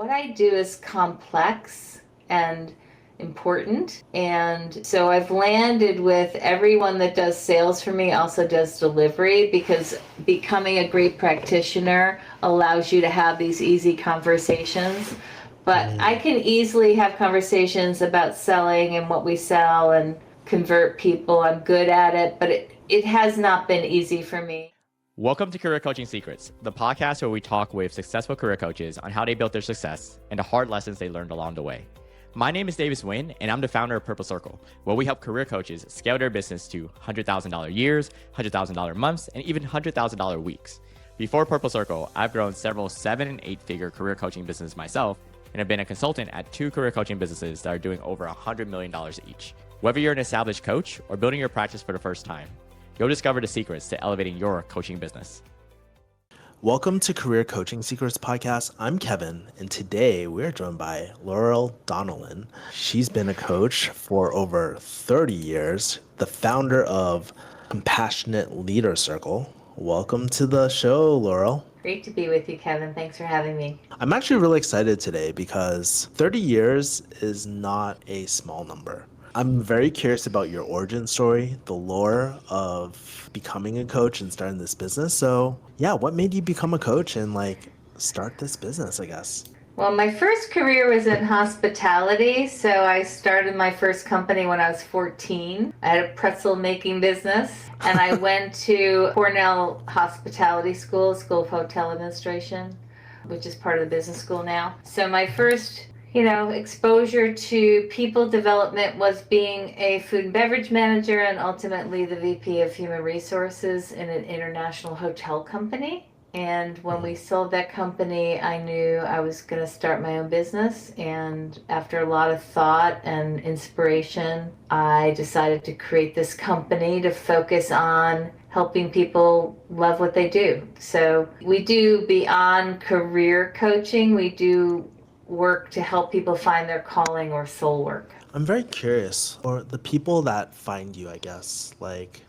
what I do is complex and important. And so I've landed with everyone that does sales for me also does delivery, because becoming a great practitioner allows you to have these easy conversations. But I can easily have conversations about selling and what we sell and convert people. I'm good at it, but it has not been easy for me. Welcome to Career Coaching Secrets, the podcast where we talk with successful career coaches on how they built their success and the hard lessons they learned along the way. My name is Davis Nguyen, and I'm the founder of Purple Circle, where we help career coaches scale their business to $100,000 years, $100,000 months, and even $100,000 weeks. Before Purple Circle, I've grown several 7- and 8-figure career coaching businesses myself, and have been a consultant at 2 career coaching businesses that are doing over $100 million each. Whether you're an established coach or building your practice for the first time, you'll discover the secrets to elevating your coaching business. Welcome to Career Coaching Secrets Podcast. I'm Kevin, and today we're joined by Laurel Donnellan. She's been a coach for over 30 years, the founder of Compassionate Leader Circle. Welcome to the show, Laurel. Great to be with you, Kevin. Thanks for having me. I'm actually really excited today because 30 years is not a small number. I'm very curious about your origin story, the lore of becoming a coach and starting this business. So yeah, what made you become a coach and start this business, I guess? Well, my first career was in hospitality. So I started my first company when I was 14. I had a pretzel making business, and I went to Cornell Hospitality School of Hotel Administration, which is part of the business school now. So my first exposure to people development was being a food and beverage manager and ultimately the VP of Human Resources in an international hotel company. And when we sold that company, I knew I was going to start my own business. And after a lot of thought and inspiration, I decided to create this company to focus on helping people love what they do. So we do beyond career coaching, we do work to help people find their calling or soul work. I'm very curious, or the people that find you, I guess,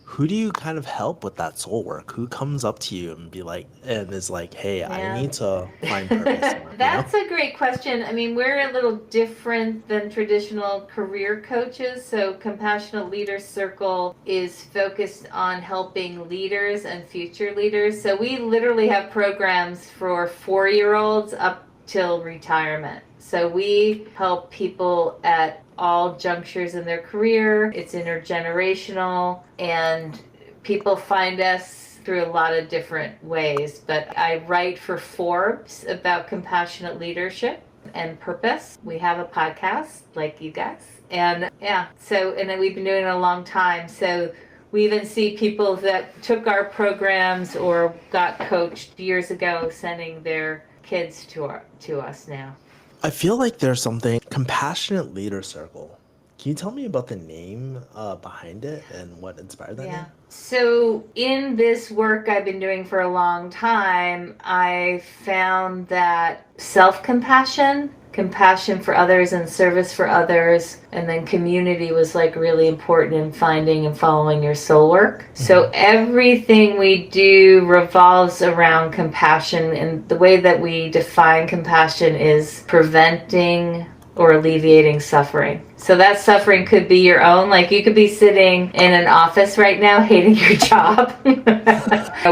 who do you kind of help with that soul work? Who comes up to you and is like, hey, Yeah. I need to find purpose. That's a great question. I mean, we're a little different than traditional career coaches. So Compassionate Leader Circle is focused on helping leaders and future leaders. So we literally have programs for 4-year-olds up till retirement. So we help people at all junctures in their career. It's intergenerational, and people find us through a lot of different ways. But I write for Forbes about compassionate leadership and purpose. We have a podcast like you guys. And then we've been doing it a long time. So we even see people that took our programs or got coached years ago sending their kids to us now. I feel like there's something, Compassionate Leader Circle. Can you tell me about the name behind it and what inspired that name? So in this work I've been doing for a long time, I found that self-compassion, compassion for others and service for others, and then community was really important in finding and following your soul work. So everything we do revolves around compassion, and the way that we define compassion is preventing or alleviating suffering. So that suffering could be your own, you could be sitting in an office right now hating your job.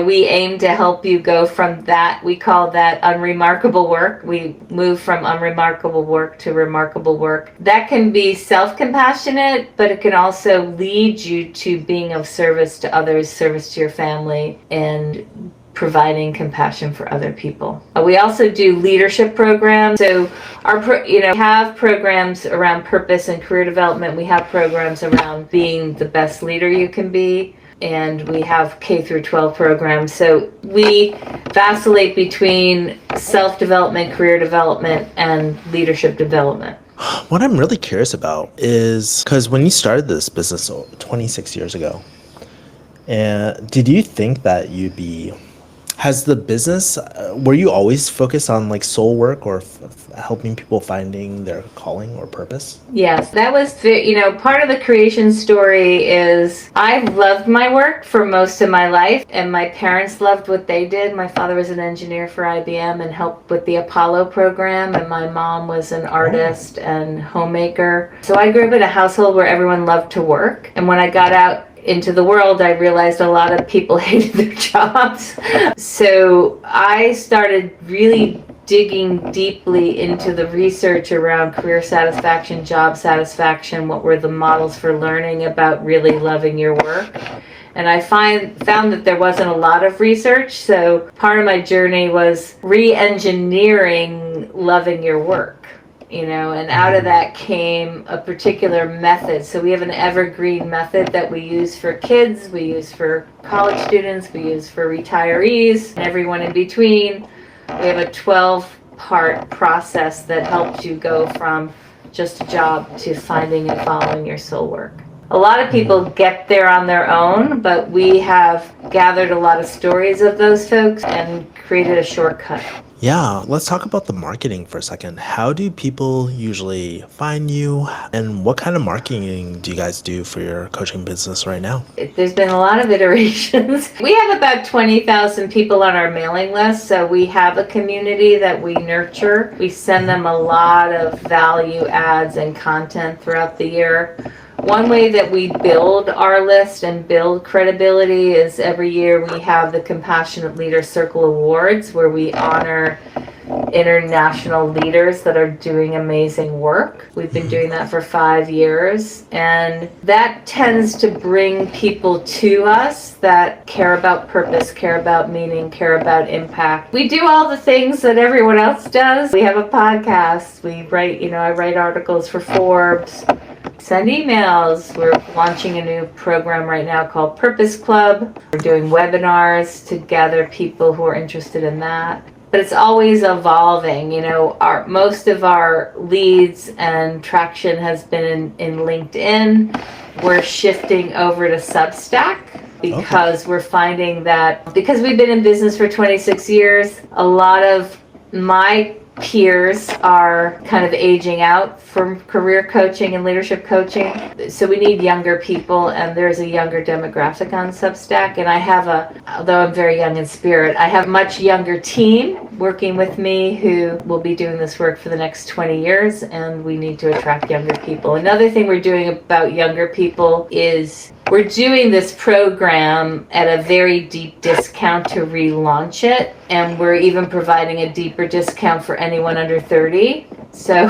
We aim to help you go from that, we call that unremarkable work. We move from unremarkable work to remarkable work. That can be self-compassionate, but it can also lead you to being of service to others, service to your family, and providing compassion for other people. We also do leadership programs. So have programs around purpose and career development. We have programs around being the best leader you can be. And we have K through 12 programs. So we vacillate between self-development, career development, and leadership development. What I'm really curious about is, because when you started this business 26 years ago, and did you think that you'd be Has the business, were you always focused on like soul work or helping people finding their calling or purpose? Yes, that was, part of the creation story is I've loved my work for most of my life, and my parents loved what they did. My father was an engineer for IBM and helped with the Apollo program, and my mom was an artist and homemaker. So I grew up in a household where everyone loved to work. And when I got out into the world, I realized a lot of people hated their jobs. So I started really digging deeply into the research around career satisfaction, job satisfaction, what were the models for learning about really loving your work. And I found that there wasn't a lot of research, so part of my journey was re-engineering loving your work. And out of that came a particular method. So we have an evergreen method that we use for kids, we use for college students, we use for retirees, and everyone in between. We have a 12-part process that helps you go from just a job to finding and following your soul work. A lot of people get there on their own, but we have gathered a lot of stories of those folks and created a shortcut. Yeah, let's talk about the marketing for a second. How do people usually find you, and what kind of marketing do you guys do for your coaching business right now? There's been a lot of iterations. We have about 20,000 people on our mailing list, so we have a community that we nurture. We send them a lot of value ads and content throughout the year. One way that we build our list and build credibility is every year we have the Compassionate Leader Circle Awards, where we honor international leaders that are doing amazing work. We've been doing that for 5 years, and that tends to bring people to us that care about purpose, care about meaning, care about impact. We do all the things that everyone else does. We have a podcast. We write, I write articles for Forbes. Send emails. We're launching a new program right now called Purpose Club. We're doing webinars to gather people who are interested in that. But it's always evolving. Most of our leads and traction has been in LinkedIn. We're shifting over to Substack because we're finding that because we've been in business for 26 years, a lot of my peers are kind of aging out from career coaching and leadership coaching. So we need younger people, and there's a younger demographic on Substack. And although I'm very young in spirit, I have a much younger team working with me who will be doing this work for the next 20 years, and we need to attract younger people. Another thing we're doing about younger people is we're doing this program at a very deep discount to relaunch it, and we're even providing a deeper discount for anyone under 30. So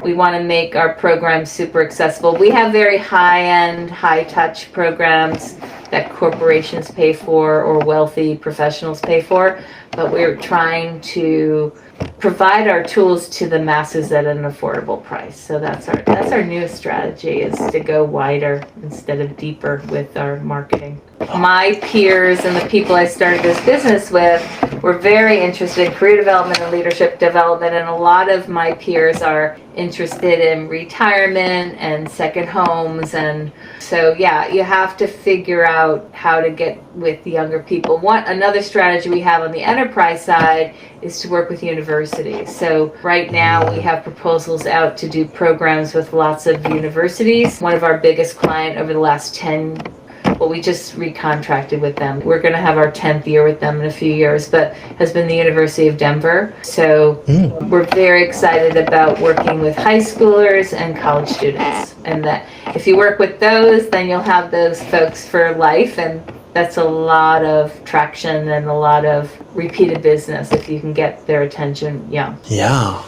we want to make our program super accessible. We have very high-end, high-touch programs that corporations pay for or wealthy professionals pay for, but we're trying to provide our tools to the masses at an affordable price. So that's our newest strategy, is to go wider instead of deeper with our marketing. My peers and the people I started this business with were very interested in career development and leadership development, and a lot of my peers are interested in retirement and second homes. And so you have to figure out how to get with younger people. Another strategy we have on the enterprise side is to work with universities. So right now we have proposals out to do programs with lots of universities. One of our biggest client over the last we just recontracted with them. We're going to have our 10th year with them in a few years, but has been the University of Denver. So we're very excited about working with high schoolers and college students. And that if you work with those, then you'll have those folks for life. And that's a lot of traction and a lot of repeated business if you can get their attention young. Yeah.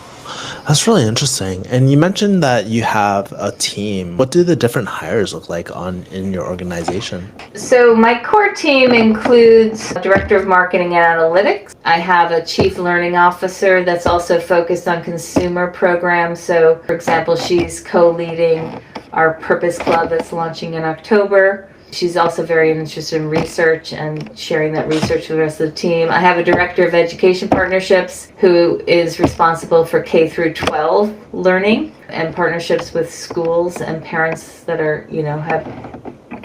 That's really interesting. And you mentioned that you have a team. What do the different hires look like in your organization? So my core team includes a director of marketing and analytics. I have a chief learning officer that's also focused on consumer programs. So, for example, she's co-leading our Purpose Club that's launching in October. She's also very interested in research and sharing that research with the rest of the team. I have a director of education partnerships who is responsible for K through 12 learning and partnerships with schools and parents that are,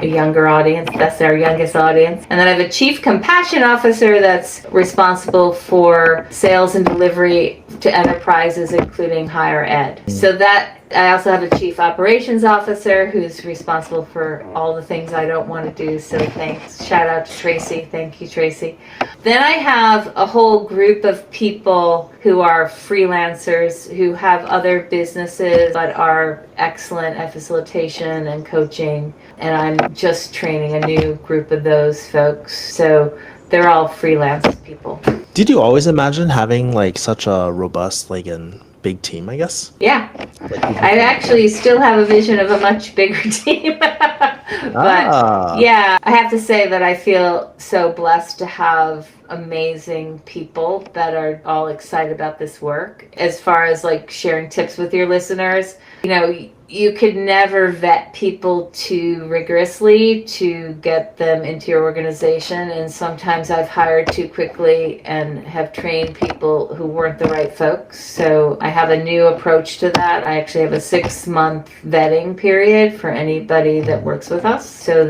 a younger audience. That's our youngest audience. And then I have a chief compassion officer that's responsible for sales and delivery to enterprises, including higher ed. So that I also have a chief operations officer who's responsible for all the things I don't want to do. So thanks. Shout out to Tracy. Thank you, Tracy. Then I have a whole group of people who are freelancers who have other businesses but are excellent at facilitation and coaching. And I'm just training a new group of those folks. So they're all freelance people. Did you always imagine having like such a robust, like, and big team, I guess? Yeah. I actually still have a vision of a much bigger team. But yeah, I have to say that I feel so blessed to have amazing people that are all excited about this work. As far as like sharing tips with your listeners, you know, you could never vet people too rigorously to get them into your organization. And sometimes I've hired too quickly and have trained people who weren't the right folks. So I have a new approach to that. I actually have a 6-month vetting period for anybody that works with us. So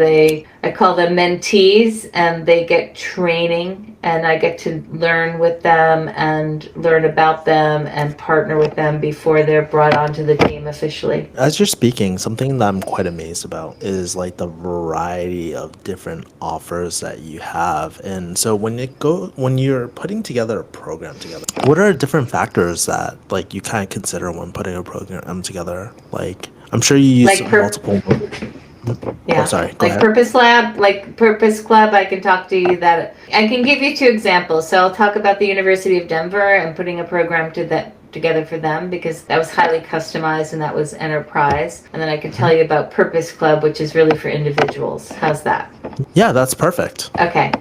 I call them mentees, and they get training, and I get to learn with them and learn about them and partner with them before they're brought onto the team officially. As you're speaking, something that I'm quite amazed about is like the variety of different offers that you have. And so when you're putting together a program together, what are different factors that like you kind of consider when putting a program together? Like, I'm sure you use Like multiple. Yeah. Oh, sorry. Go Like ahead. Purpose Lab, like Purpose Club, I can talk to you that I can give you 2 examples. So I'll talk about the University of Denver and putting a program together for them, because that was highly customized and that was enterprise. And then I can tell you about Purpose Club, which is really for individuals. How's that? Yeah, that's perfect. Okay.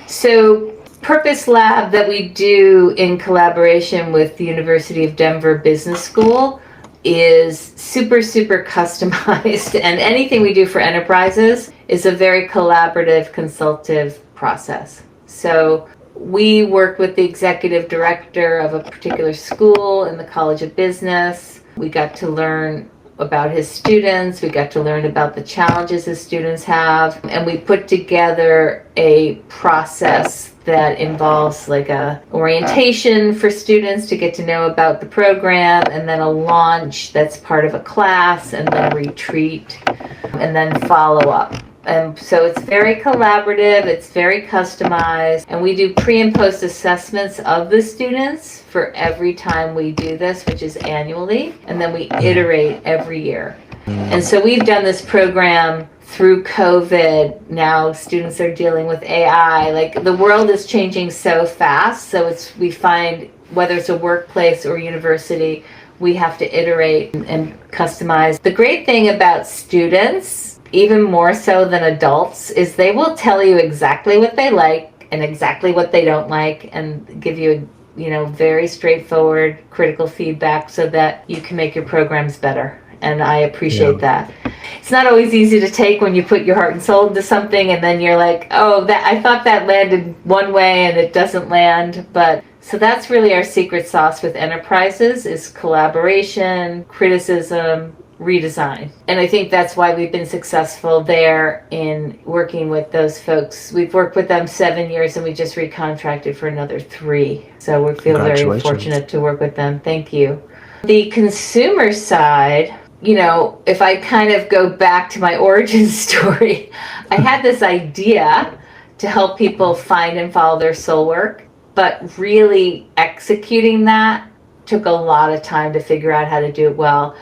So Purpose Lab that we do in collaboration with the University of Denver Business School is super, super customized. And anything we do for enterprises is a very collaborative, consultative process. So we work with the executive director of a particular school in the College of Business. We got to learn about his students. We got to learn about the challenges his students have. And we put together a process that involves like a orientation for students to get to know about the program, and then a launch that's part of a class, and then retreat, and then follow up. And so it's very collaborative, it's very customized, and we do pre and post assessments of the students for every time we do this, which is annually, and then we iterate every year. And so we've done this program through COVID. Now students are dealing with AI. Like, the world is changing so fast, so we find whether it's a workplace or university, we have to iterate and customize. The great thing about students, even more so than adults, is they will tell you exactly what they like and exactly what they don't like, and give you very straightforward critical feedback so that you can make your programs better. And I appreciate that. It's not always easy to take when you put your heart and soul into something and then you're like, oh, that I thought that landed one way and it doesn't land. But so that's really our secret sauce with enterprises, is collaboration, criticism, redesign. And I think that's why we've been successful there in working with those folks. We've worked with them 7 years and we just recontracted for another 3. So we feel very fortunate to work with them. Thank you. The consumer side, if I kind of go back to my origin story, I had this idea to help people find and follow their soul work, but really executing that took a lot of time to figure out how to do it well.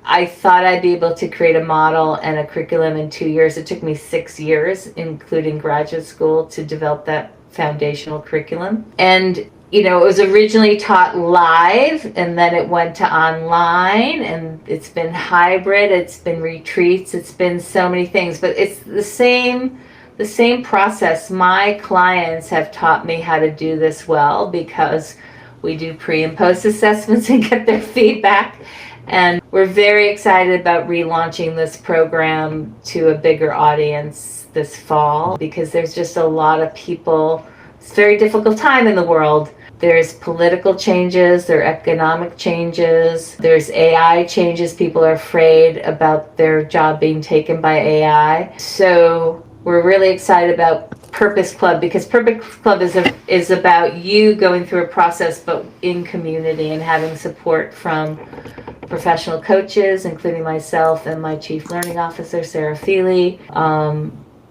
I thought I'd be able to create a model and a curriculum in 2 years. It took me 6 years, including graduate school, to develop that foundational curriculum. And it was originally taught live, and then it went to online, and it's been hybrid, it's been retreats, it's been so many things, but it's the same process. My clients have taught me how to do this well, because we do pre and post assessments and get their feedback. And we're very excited about relaunching this program to a bigger audience this fall, because there's just a lot of people. It's a very difficult time in the world, There's political changes, there are economic changes, there's AI changes. People are afraid about their job being taken by AI. So we're really excited about Purpose Club, because Purpose Club is about you going through a process, but in community, and having support from professional coaches, including myself and my Chief Learning Officer, Sarah Feely,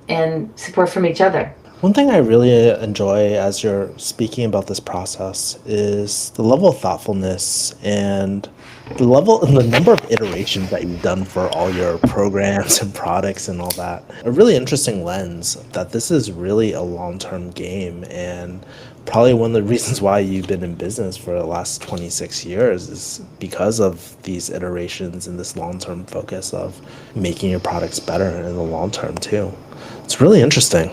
and support from each other. One thing I really enjoy as you're speaking about this process is the level of thoughtfulness and the number of iterations that you've done for all your programs and products and all that. A really interesting lens that this is really a long-term game, and probably one of the reasons why you've been in business for the last 26 years is because of these iterations and this long-term focus of making your products better in the long term too. It's really interesting.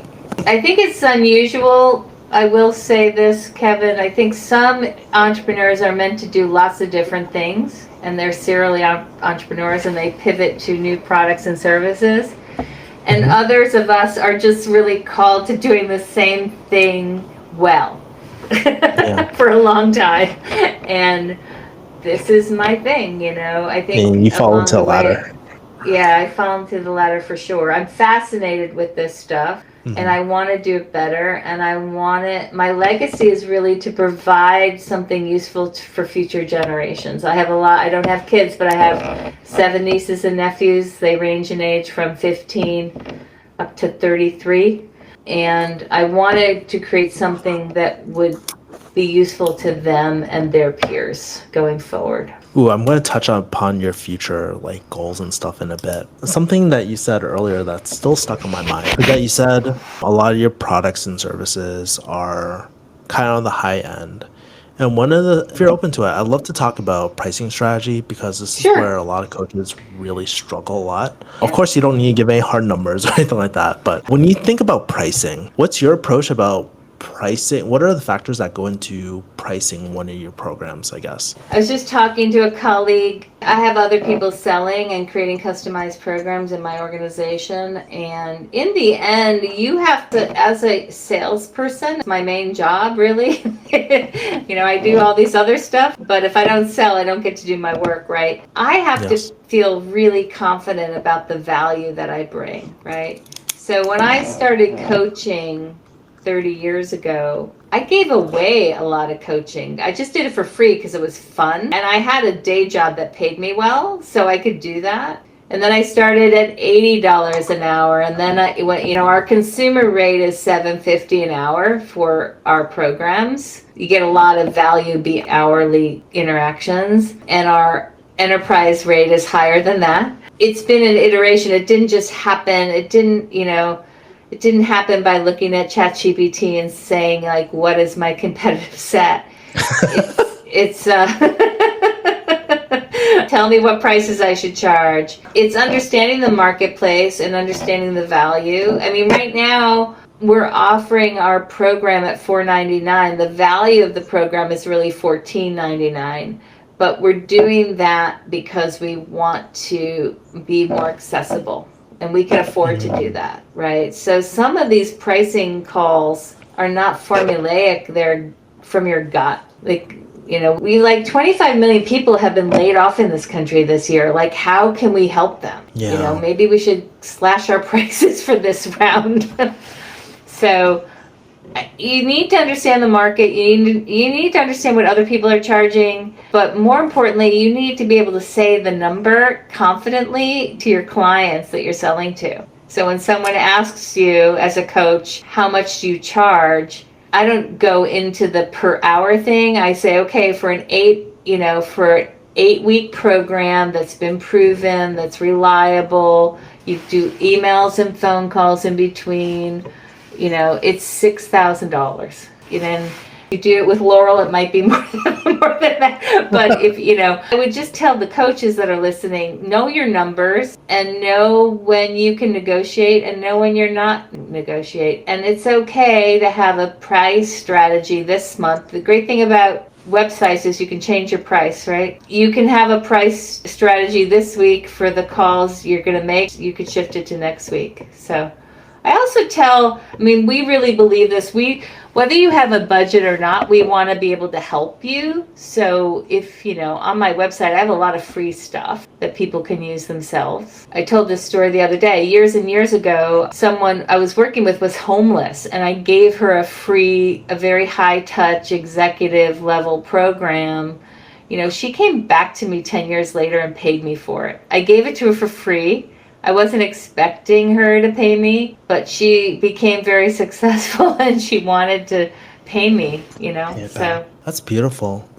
I think it's unusual. I will say this, Kevin. I think some entrepreneurs are meant to do lots of different things, and they're serially entrepreneurs, and they pivot to new products and services. And others of us are just really called to doing the same thing well for a long time. And this is my thing, I think. And you fall into the latter. Yeah, I fall into the latter for sure. I'm fascinated with this stuff. And I want to do it better, and my legacy is really to provide something useful for future generations. I don't have kids, but I have 7 nieces and nephews. They range in age from 15 up to 33. And I wanted to create something that would be useful to them and their peers going forward. Ooh, I'm going to touch upon your future goals and stuff in a bit. Something that you said earlier that's still stuck in my mind is that you said a lot of your products and services are kind of on the high end. And if you're open to it, I'd love to talk about pricing strategy, because this is where a lot of coaches really struggle a lot. Of course, you don't need to give any hard numbers or anything like that. But when you think about pricing, what's your approach about pricing? What are the factors that go into pricing one of your programs, I guess? I was just talking to a colleague. I have other people selling and creating customized programs in my organization. And in the end, you have to, as a salesperson, it's my main job, really. I do all these other stuff, but if I don't sell, I don't get to do my work, right? I have to feel really confident about the value that I bring, right? So when I started coaching 30 years ago, I gave away a lot of coaching. I just did it for free because it was fun. And I had a day job that paid me well, so I could do that. And then I started at $80 an hour. And then our consumer rate is $7.50 an hour for our programs. You get a lot of value hourly interactions. And our enterprise rate is higher than that. It's been an iteration. It didn't just happen. It didn't happen by looking at ChatGPT and saying, what is my competitive set? It's tell me what prices I should charge. It's understanding the marketplace and understanding the value. I mean, right now, we're offering our program at $4.99. The value of the program is really $14.99. But we're doing that because we want to be more accessible. And we can afford to do that, right? So some of these pricing calls are not formulaic. They're from your gut. 25 million people have been laid off in this country this year. How can we help them? Maybe we should slash our prices for this round. So you need to understand the market. You need to understand what other people are charging. But more importantly, you need to be able to say the number confidently to your clients that you're selling to. So when someone asks you as a coach, how much do you charge? I don't go into the per hour thing. I say, okay, for an 8-week program that's been proven, that's reliable, you do emails and phone calls in between, it's $6,000. Then you do it with Laurel, it might be more than that. But I would just tell the coaches that are listening, know your numbers and know when you can negotiate and know when you're not negotiate. And it's okay to have a price strategy this month. The great thing about websites is you can change your price, right? You can have a price strategy this week for the calls you're going to make. You could shift it to next week. So I also we really believe this. We whether you have a budget or not, we want to be able to help you. So if, on my website, I have a lot of free stuff that people can use themselves. I told this story the other day. Years and years ago, someone I was working with was homeless, and I gave her a very high touch executive level program. She came back to me 10 years later and paid me for it. I gave it to her for free. I wasn't expecting her to pay me, but she became very successful and she wanted to pay me, Yeah, so. that's beautiful.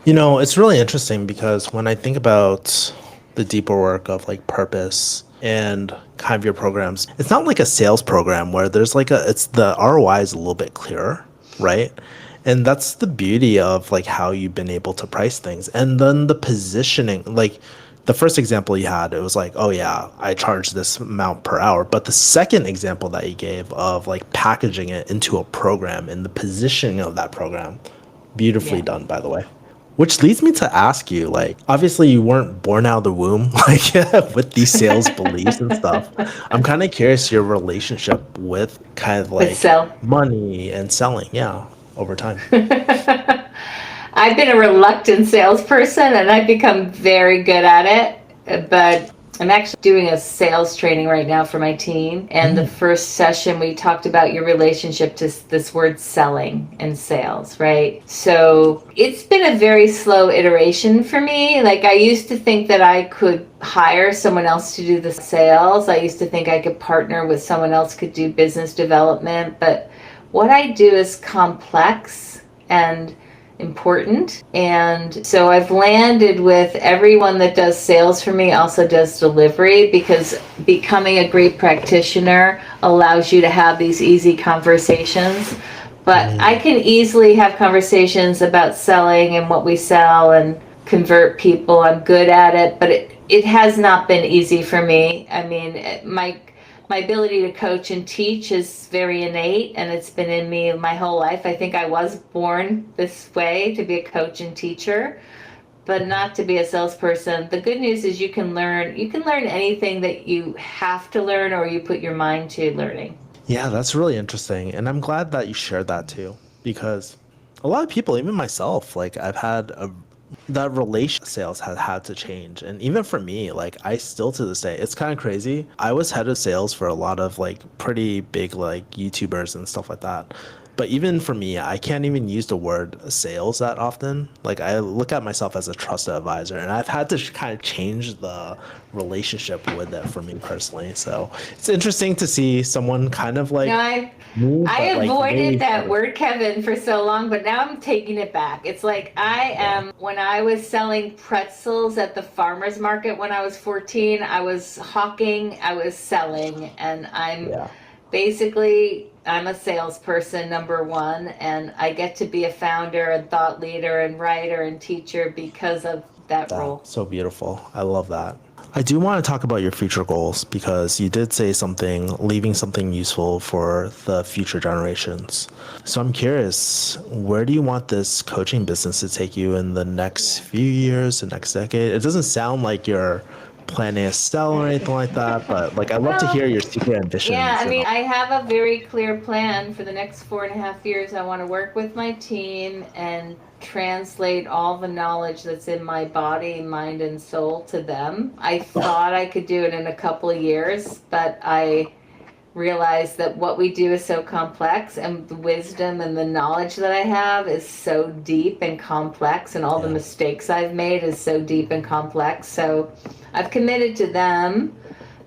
It's really interesting because when I think about the deeper work of like purpose and kind of your programs, it's not like a sales program where there's it's the ROI is a little bit clearer, right? And that's the beauty of like how you've been able to price things. And then the positioning, like the first example you had, it was like, oh yeah, I charge this amount per hour. But the second example that you gave of like packaging it into a program and the positioning of that program, beautifully done, by the way. Which leads me to ask you, like, obviously you weren't born out of the womb, like with these sales beliefs and stuff. I'm kind of curious your relationship with kind of With like sell. money and selling, yeah, over time. I've been a reluctant salesperson and I've become very good at it, but I'm actually doing a sales training right now for my team. And the first session, we talked about your relationship to this word selling and sales, right? So it's been a very slow iteration for me. Like I used to think that I could hire someone else to do the sales. I used to think I could partner with someone else could do business development. But what I do is complex and important. And so I've landed with everyone that does sales for me also does delivery, because becoming a great practitioner allows you to have these easy conversations. But I can easily have conversations about selling and what we sell and convert people. I'm good at it, but it has not been easy for me. I mean, my ability to coach and teach is very innate, and it's been in me my whole life. I think I was born this way, to be a coach and teacher, but not to be a salesperson. The good news is you can learn anything that you have to learn or you put your mind to learning. Yeah, that's really interesting. And I'm glad that you shared that too, because a lot of people, even myself, like I've had that relation sales has had to change. And even for me, like I still to this day, it's kind of crazy. I was head of sales for a lot of like pretty big like YouTubers and stuff like that. But even for me, I can't even use the word sales that often. Like I look at myself as a trusted advisor, and I've had to kind of change the relationship with it for me personally. So it's interesting to see someone kind of like No, I me, I but like way avoided that better. word, Kevin, for so long, but now I'm taking it back. It's like when I was selling pretzels at the farmer's market when I was 14, I was hawking, I was selling, and Yeah. I'm a salesperson, number one, and I get to be a founder and thought leader and writer and teacher because of that role. So beautiful. I love that. I do want to talk about your future goals because you did say something, leaving something useful for the future generations. So I'm curious, where do you want this coaching business to take you in the next few years, the next decade? It doesn't sound like you're planning to sell or anything like that, but like I'd love to Well, hear your secret yeah, ambitions I and mean, all. I have a very clear plan for the next 4.5 years. I want to work with my team and translate all the knowledge that's in my body, mind, and soul to them. I thought I could do it in a couple of years, but I realized that what we do is so complex, and the wisdom and the knowledge that I have is so deep and complex, and all the Yeah. mistakes I've made is so deep and complex. So I've committed to them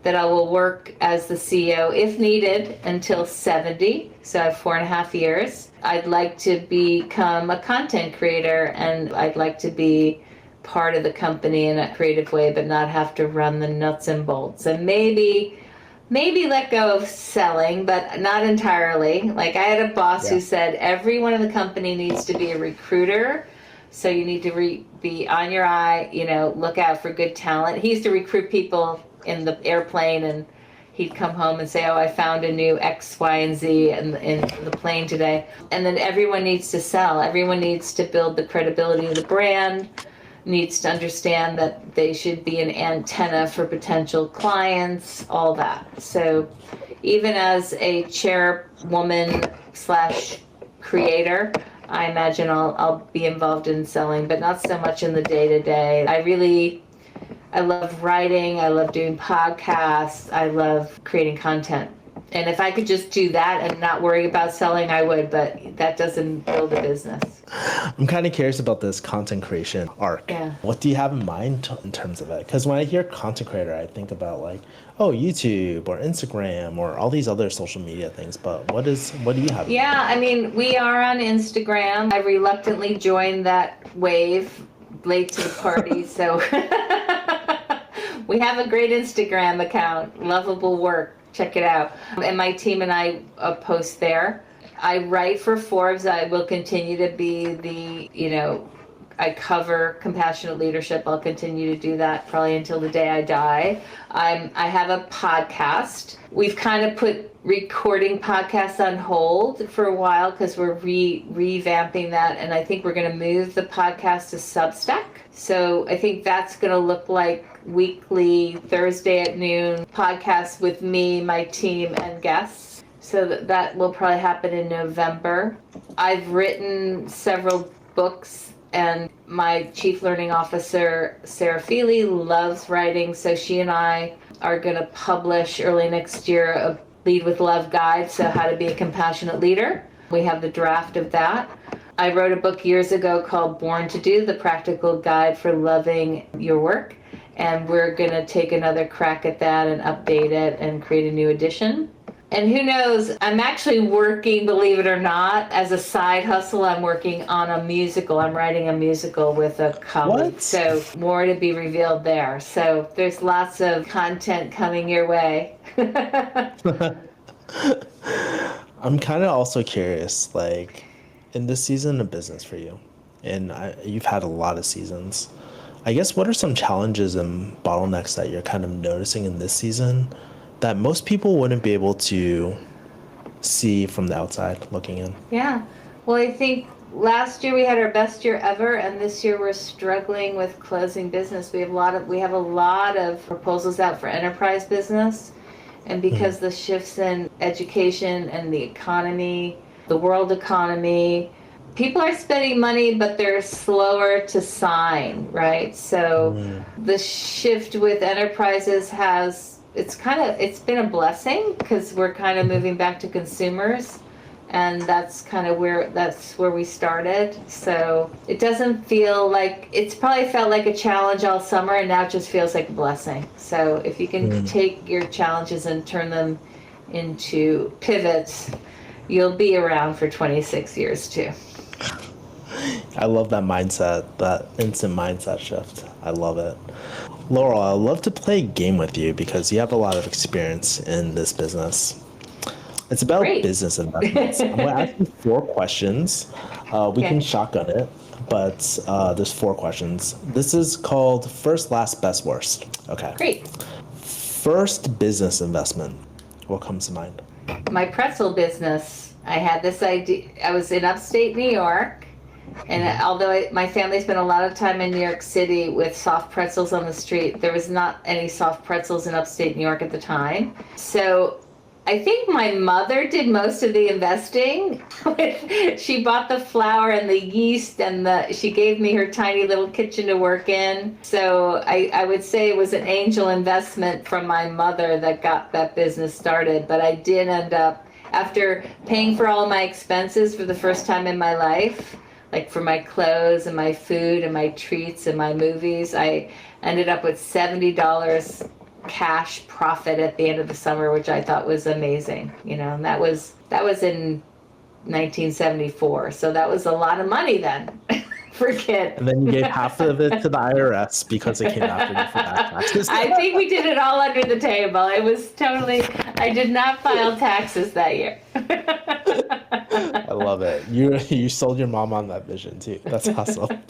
that I will work as the CEO if needed until 70. So I have 4.5 years. I'd like to become a content creator, and I'd like to be part of the company in a creative way, but not have to run the nuts and bolts. And maybe let go of selling, but not entirely. Like I had a boss who said everyone in the company needs to be a recruiter. So you need to be on your eye, look out for good talent. He used to recruit people in the airplane, and he'd come home and say, oh, I found a new X, Y, and Z in the plane today. And then everyone needs to sell. Everyone needs to build the credibility of the brand, needs to understand that they should be an antenna for potential clients, all that. So even as a chairwoman slash creator, I imagine I'll be involved in selling, but not so much in the day-to-day. I love writing, I love doing podcasts, I love creating content. And if I could just do that and not worry about selling, I would, but that doesn't build a business. I'm kind of curious about this content creation arc. Yeah. What do you have in mind in terms of it? Because when I hear content creator, I think about like, oh, YouTube or Instagram or all these other social media things. But what do you have? Yeah, I mean, we are on Instagram. I reluctantly joined that wave late to the party, so we have a great Instagram account, Lovable Work. Check it out. And my team and I post there. I write for Forbes. I will continue to be I cover compassionate leadership. I'll continue to do that probably until the day I die. I have a podcast. We've kind of put recording podcasts on hold for a while because we're revamping that, and I think we're going to move the podcast to Substack. So I think that's going to look like weekly Thursday at noon podcasts with me, my team, and guests. So that will probably happen in November. I've written several books, and my chief learning officer, Sarah Feely, loves writing. So she and I are going to publish early next year a Lead with Love guide, so how to be a compassionate leader. We have the draft of that. I wrote a book years ago called Born to Do, the practical guide for loving your work. And we're going to take another crack at that and update it and create a new edition. And who knows, I'm actually working, believe it or not, as a side hustle, I'm working on a musical. I'm writing a musical with a colleague. What? So more to be revealed there. So there's lots of content coming your way. I'm kind of also curious, like, in this season of business for you, and you've had a lot of seasons, I guess, what are some challenges and bottlenecks that you're kind of noticing in this season that most people wouldn't be able to see from the outside looking in? Yeah. Well, I think last year we had our best year ever, and this year we're struggling with closing business. We have a lot of proposals out for enterprise business, and because the shifts in education and the economy, the world economy, people are spending money, but they're slower to sign, right? So the shift with enterprises it's been a blessing because we're kind of moving back to consumers, and that's where we started. So it doesn't feel like, it's probably felt like a challenge all summer, and now it just feels like a blessing. So if you can take your challenges and turn them into pivots, you'll be around for 26 years too. I love that mindset, that instant mindset shift. I love it. Laurel, I'd love to play a game with you because you have a lot of experience in this business. It's about Great. business investments. I'm going to ask you 4 questions. We can shotgun it, but there's 4 questions. This is called first, last, best, worst. Okay. Great. First business investment. What comes to mind? My pretzel business. I had this idea. I was in upstate New York, and although my family spent a lot of time in New York City with soft pretzels on the street, there was not any soft pretzels in upstate New York at the time. So I think my mother did most of the investing. She bought the flour and the yeast, and she gave me her tiny little kitchen to work in. So I would say it was an angel investment from my mother that got that business started. But I did end up, after paying for all my expenses for the first time in my life, like for my clothes and my food and my treats and my movies, I ended up with $70 cash profit at the end of the summer, which I thought was amazing. And that was in 1974. So that was a lot of money then for a kid. And then you gave half of it to the IRS because it came after you for that taxes. I think we did it all under the table. It was totally, I did not file taxes that year. I love it. You sold your mom on that vision too. That's awesome.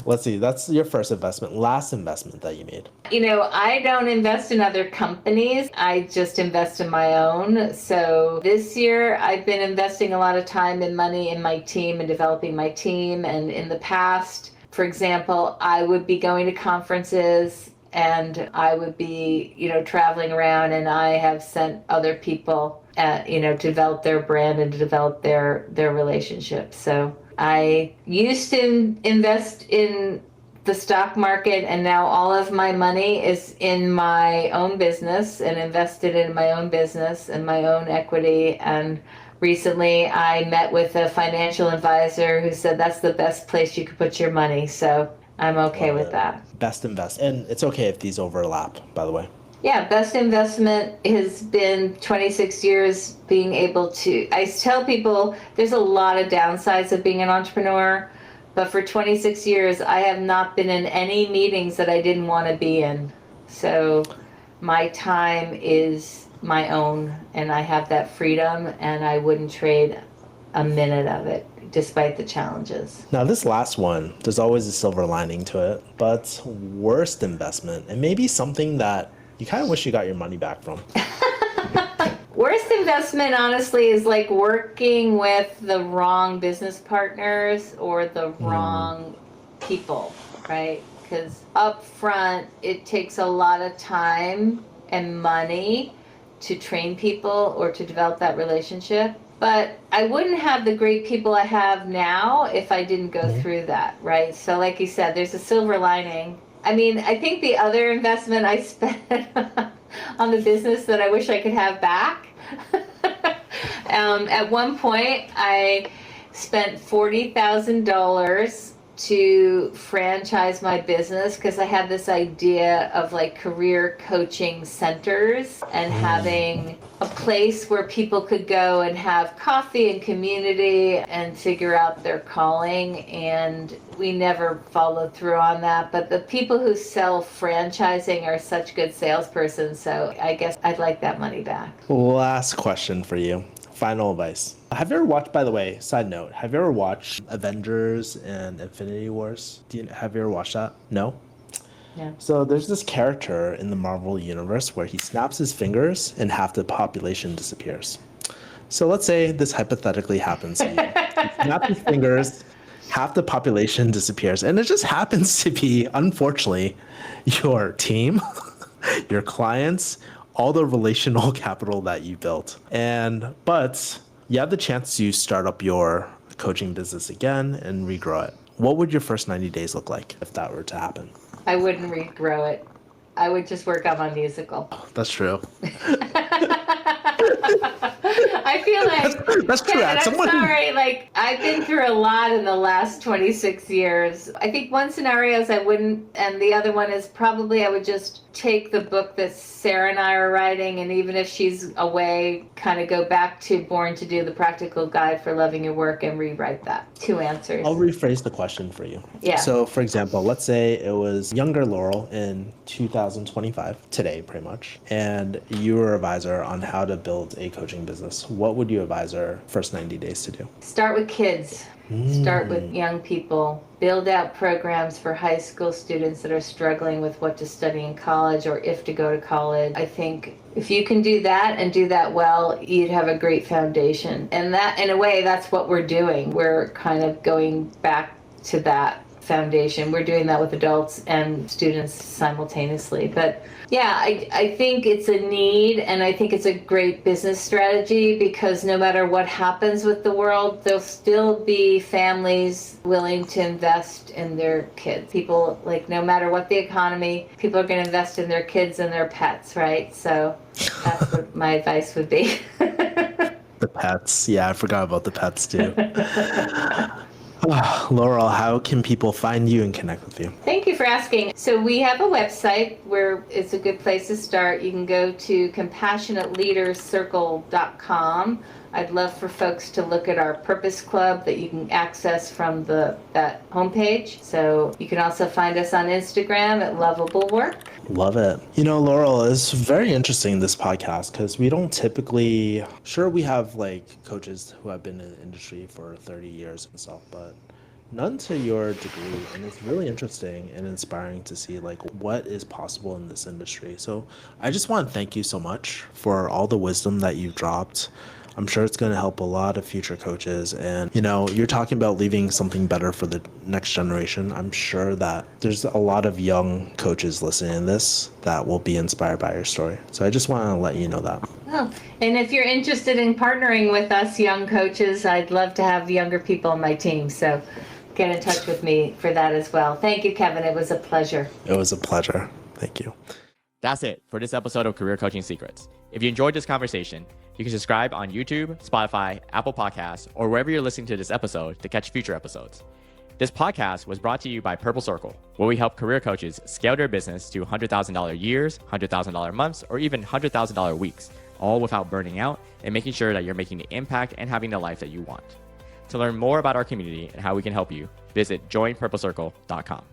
Let's see. That's your first investment. Last investment that you made. I don't invest in other companies. I just invest in my own. So this year I've been investing a lot of time and money in my team and developing my team. And in the past, for example, I would be going to conferences and I would be, traveling around, and I have sent other people, to develop their brand and to develop their relationships. So I used to invest in the stock market, and now all of my money is in my own business and invested in my own business and my own equity. And recently I met with a financial advisor who said that's the best place you could put your money. So I'm okay with that. Best investment. And it's okay if these overlap, by the way. Yeah, best investment has been 26 years being able to. I tell people there's a lot of downsides of being an entrepreneur, but for 26 years, I have not been in any meetings that I didn't want to be in. So my time is my own, and I have that freedom, and I wouldn't trade a minute of it, despite the challenges. Now, this last one, there's always a silver lining to it, but worst investment, and maybe something that you kind of wish you got your money back from. Worst investment, honestly, is like working with the wrong business partners or the wrong people, right? Because up front, it takes a lot of time and money to train people or to develop that relationship. But I wouldn't have the great people I have now if I didn't go through that, right? So like you said, there's a silver lining. I mean, I think the other investment I spent on the business that I wish I could have back. At one point, I spent $40,000 to franchise my business because I had this idea of like career coaching centers and having a place where people could go and have coffee and community and figure out their calling. And we never followed through on that. But the people who sell franchising are such good salespersons. So I guess I'd like that money back. Last question for you. Final advice. Have you ever watched, by the way, side note, have you ever watched Avengers and Infinity Wars? Have you ever watched that? No? Yeah. So there's this character in the Marvel universe where he snaps his fingers and half the population disappears. So let's say this hypothetically happens to you. You snap his fingers, half the population disappears. And it just happens to be, unfortunately, your team, your clients, all the relational capital that you built. But you have the chance to start up your coaching business again and regrow it. What would your first 90 days look like if that were to happen? I wouldn't regrow it. I would just work on my musical. That's true. I feel like That's true. Kevin, I'm sorry. Like I've been through a lot in the last 26 years. I think one scenario is I wouldn't, and the other one is probably I would just take the book that Sarah and I are writing, and even if she's away, kind of go back to Born to Do, the practical guide for loving your work, and rewrite that. 2 answers. I'll rephrase the question for you. Yeah. So, for example, let's say it was younger Laurel in 2025, today pretty much, and you were a advisor on how to build a coaching business. What would you advise her first 90 days to do? Start with kids. Start with young people. Build out programs for high school students that are struggling with what to study in college or if to go to college. I think if you can do that and do that well, you'd have a great foundation. And that, in a way, that's what we're doing. We're kind of going back to that foundation. We're doing that with adults and students simultaneously. But yeah, I think it's a need, and I think it's a great business strategy because no matter what happens with the world, there'll still be families willing to invest in their kids. People, like, no matter what the economy, people are going to invest in their kids and their pets, right? So that's what my advice would be. The pets. Yeah, I forgot about the pets too. Laurel, how can people find you and connect with you? Thank you for asking. So we have a website where it's a good place to start. You can go to compassionateleaderscircle.com. I'd love for folks to look at our Purpose Club that you can access from that homepage. So you can also find us on Instagram at Lovable Work. Love it. You know, Laurel, it's very interesting, this podcast, because we don't typically, sure, we have like coaches who have been in the industry for 30 years and stuff, but none to your degree. And it's really interesting and inspiring to see like what is possible in this industry. So I just want to thank you so much for all the wisdom that you've dropped, I'm sure it's going to help a lot of future coaches. And, you're talking about leaving something better for the next generation. I'm sure that there's a lot of young coaches listening to this that will be inspired by your story. So I just want to let you know that. Oh, and if you're interested in partnering with us young coaches, I'd love to have younger people on my team. So get in touch with me for that as well. Thank you, Kevin. It was a pleasure. It was a pleasure. Thank you. That's it for this episode of Career Coaching Secrets. If you enjoyed this conversation, you can subscribe on YouTube, Spotify, Apple Podcasts, or wherever you're listening to this episode to catch future episodes. This podcast was brought to you by Purple Circle, where we help career coaches scale their business to $100,000 years, $100,000 months, or even $100,000 weeks, all without burning out and making sure that you're making the impact and having the life that you want. To learn more about our community and how we can help you, visit joinpurplecircle.com.